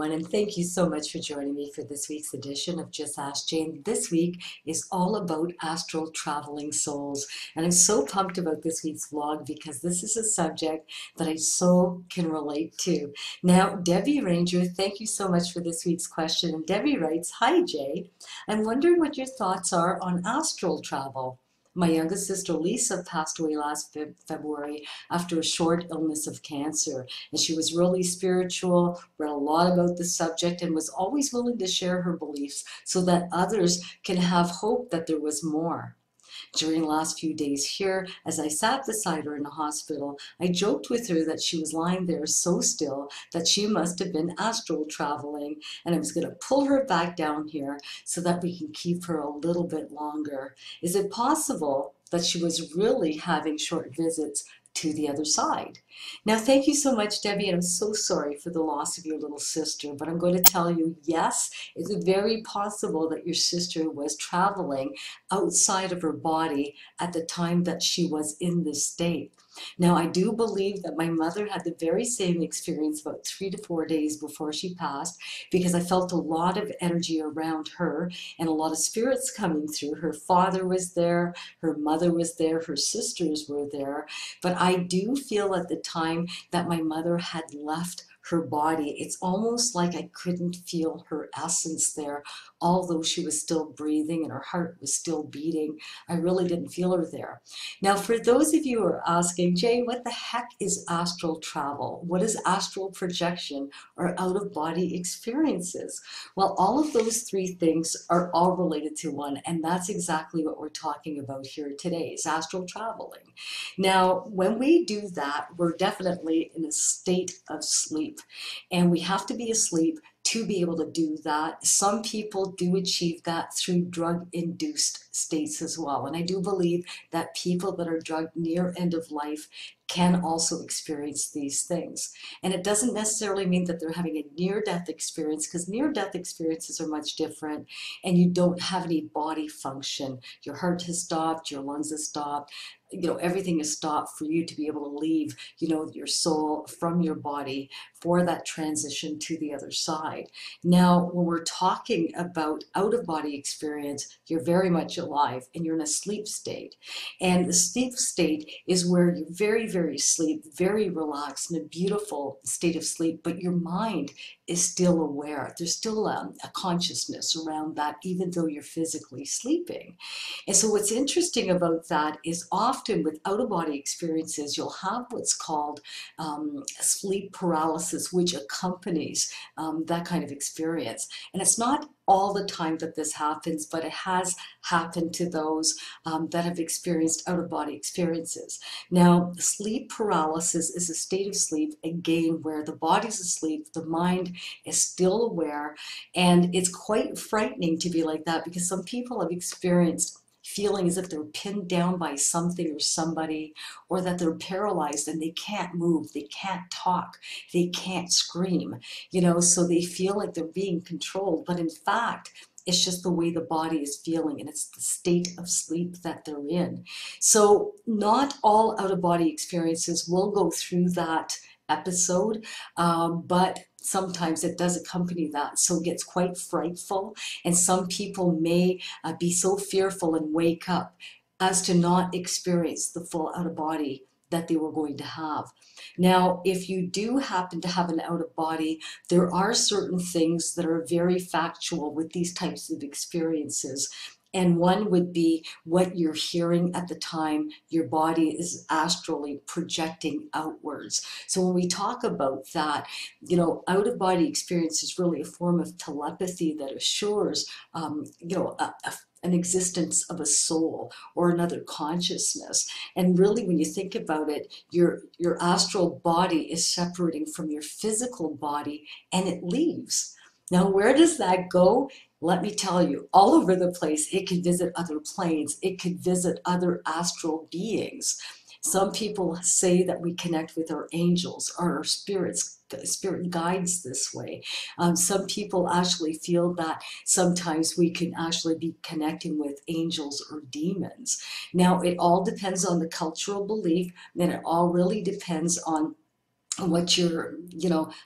everyone, and thank you so much for joining me for this week's edition of Just Ask Jane. This week is all about Astral Traveling Souls, and I'm so pumped about this week's vlog because this is a subject that I so can relate to. Now, Debbie Ranger, thank you so much for this week's question, and Debbie writes, "Hi Jay, I'm wondering what your thoughts are on astral travel. My youngest sister Lisa passed away last February after a short illness of cancer, and she was really spiritual, read a lot about the subject, and was always willing to share her beliefs so that others can have hope that there was more. During the last few days here, as I sat beside her in the hospital, I joked with her that she was lying there so still that she must have been astral traveling, and I was going to pull her back down here so that we can keep her a little bit longer. Is it possible that she was really having short visits to the other side?" Now, thank you so much, Debbie, and I'm so sorry for the loss of your little sister, but I'm going to tell you, yes, it's very possible that your sister was traveling outside of her body at the time that she was in this state. Now, I do believe that my mother had the very same experience about 3 to 4 days before she passed, because I felt a lot of energy around her and a lot of spirits coming through. Her father was there, her mother was there, her sisters were there, but I do feel at the time that my mother had left her body. It's almost like I couldn't feel her essence there, although she was still breathing and her heart was still beating. I really didn't feel her there. Now, for those of you who are asking, Jay, what the heck is astral travel? What is astral projection or out-of-body experiences? Well, all of those three things are all related to one, and that's exactly what we're talking about here today, is astral traveling. Now, when we do that, we're definitely in a state of sleep, and we have to be asleep to be able to do that. Some people do achieve that through drug-induced states as well, and I do believe that people that are drug near end of life can also experience these things. And it doesn't necessarily mean that they're having a near-death experience, because near-death experiences are much different, and you don't have any body function. Your heart has stopped, your lungs have stopped, everything is stopped for you to be able to leave, your soul from your body for that transition to the other side. Now, when we're talking about out-of-body experience, you're very much alive and you're in a sleep state. And the sleep state is where you're very, very asleep, very relaxed, in a beautiful state of sleep, but your mind is still aware. There's still a consciousness around that, even though you're physically sleeping. And so what's interesting about that is often with out-of-body experiences, you'll have what's called sleep paralysis, which accompanies that kind of experience. And it's not all the time that this happens, but it has happened to those that have experienced out-of-body experiences. Now, sleep paralysis is a state of sleep, again, where the body's asleep, the mind is still aware, and it's quite frightening to be like that, because some people have experienced feeling as if they're pinned down by something or somebody, or that they're paralyzed and they can't move, they can't talk, they can't scream, so they feel like they're being controlled, but in fact, it's just the way the body is feeling, and it's the state of sleep that they're in. So not all out-of-body experiences will go through that episode, but sometimes it does accompany that, so it gets quite frightful, and some people may be so fearful and wake up as to not experience the full out-of-body that they were going to have. Now, if you do happen to have an out-of-body, there are certain things that are very factual with these types of experiences. And one would be what you're hearing at the time your body is astrally projecting outwards. So when we talk about that, out-of-body experience is really a form of telepathy that assures, an existence of a soul or another consciousness. And really, when you think about it, your astral body is separating from your physical body, and it leaves. Now, where does that go? Let me tell you, all over the place. It could visit other planes. It could visit other astral beings. Some people say that we connect with our angels or our spirits, spirit guides this way. Some people actually feel that sometimes we can actually be connecting with angels or demons. Now, it all depends on the cultural belief, and it all really depends on what your,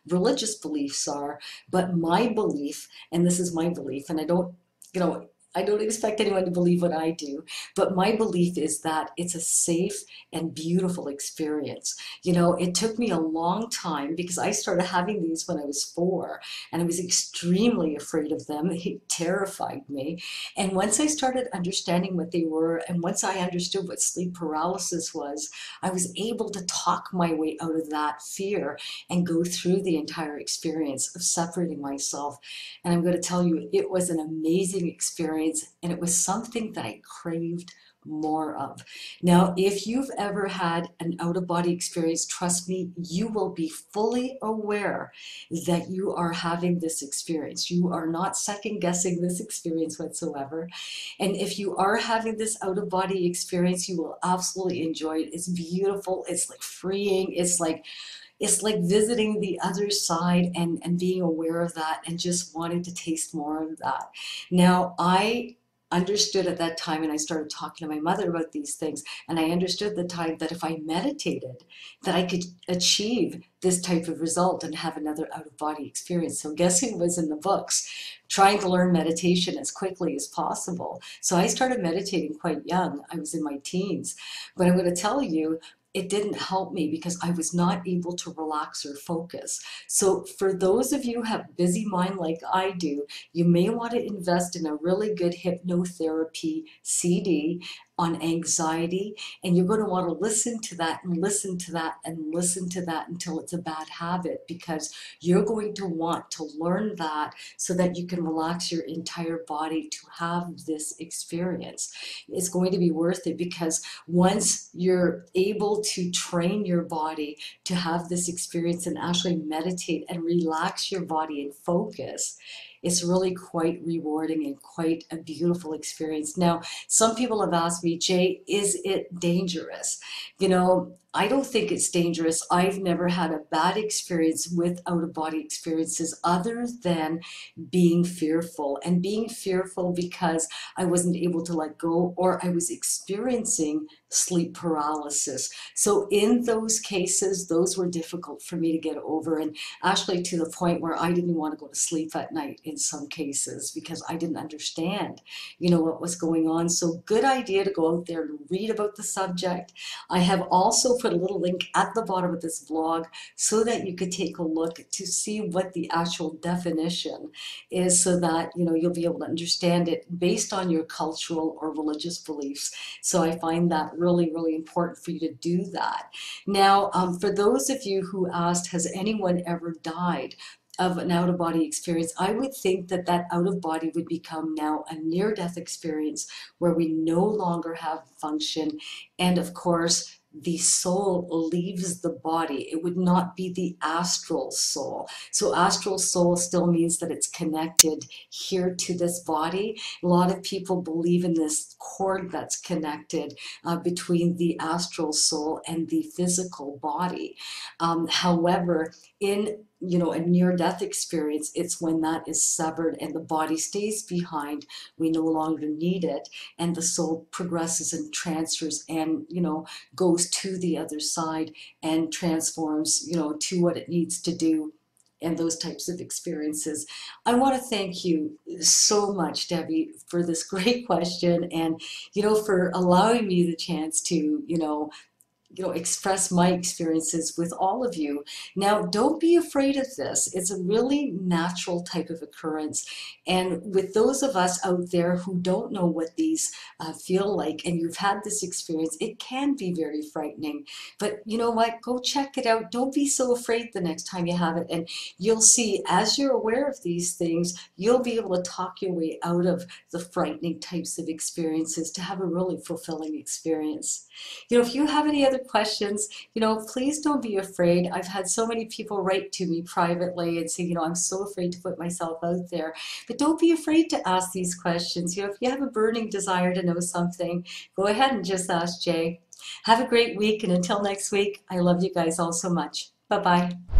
religious beliefs are. But my belief, and this is my belief, and I don't expect anyone to believe what I do, but my belief is that it's a safe and beautiful experience. It took me a long time because I started having these when I was 4, and I was extremely afraid of them. It terrified me. And once I started understanding what they were, and once I understood what sleep paralysis was, I was able to talk my way out of that fear and go through the entire experience of separating myself. And I'm going to tell you, it was an amazing experience, and it was something that I craved more of. Now, if you've ever had an out-of-body experience, trust me, you will be fully aware that you are having this experience. You are not second-guessing this experience whatsoever. And if you are having this out-of-body experience, you will absolutely enjoy it. It's beautiful. It's like freeing. It's like visiting the other side, and being aware of that and just wanting to taste more of that. Now, I understood at that time, and I started talking to my mother about these things, and I understood at the time that if I meditated, that I could achieve this type of result and have another out-of-body experience. So guess who was in the books trying to learn meditation as quickly as possible? So I started meditating quite young. I was in my teens. But I'm going to tell you, it didn't help me because I was not able to relax or focus. So for those of you who have a busy mind like I do, you may want to invest in a really good hypnotherapy CD on anxiety, and you're going to want to listen to that and listen to that and listen to that until it's a bad habit, because you're going to want to learn that so that you can relax your entire body to have this experience. It's going to be worth it, because once you're able to train your body to have this experience and actually meditate and relax your body and focus, it's really quite rewarding and quite a beautiful experience. Now, some people have asked me, Jay, is it dangerous? I don't think it's dangerous. I've never had a bad experience with out-of-body experiences other than being fearful. And being fearful because I wasn't able to let go, or I was experiencing sleep paralysis. So in those cases, those were difficult for me to get over, and actually to the point where I didn't want to go to sleep at night in some cases because I didn't understand, what was going on. So good idea to go out there and read about the subject. I have also put a little link at the bottom of this blog so that you could take a look to see what the actual definition is, so that you'll be able to understand it based on your cultural or religious beliefs. So I find that really, really important for you to do that. Now, for those of you who asked, has anyone ever died of an out-of-body experience, I would think that that out-of-body would become now a near-death experience where we no longer have function, and of course the soul leaves the body. It would not be the astral soul. So astral soul still means that it's connected here to this body. A lot of people believe in this cord that's connected between the astral soul and the physical body. However, in a near-death experience, it's when that is severed and the body stays behind. We no longer need it, and the soul progresses and transfers and goes to the other side and transforms to what it needs to do, and those types of experiences. I want to thank you so much, Debbie, for this great question, and for allowing me the chance to express my experiences with all of you. Now, don't be afraid of this. It's a really natural type of occurrence. And with those of us out there who don't know what these feel like, and you've had this experience, it can be very frightening. But you know what? Go check it out. Don't be so afraid the next time you have it. And you'll see, as you're aware of these things, you'll be able to talk your way out of the frightening types of experiences to have a really fulfilling experience. If you have any other questions, please don't be afraid. I've had so many people write to me privately and say, I'm so afraid to put myself out there. But don't be afraid to ask these questions. If you have a burning desire to know something, go ahead and just ask Jay. Have a great week, and until next week, I love you guys all so much. Bye-bye.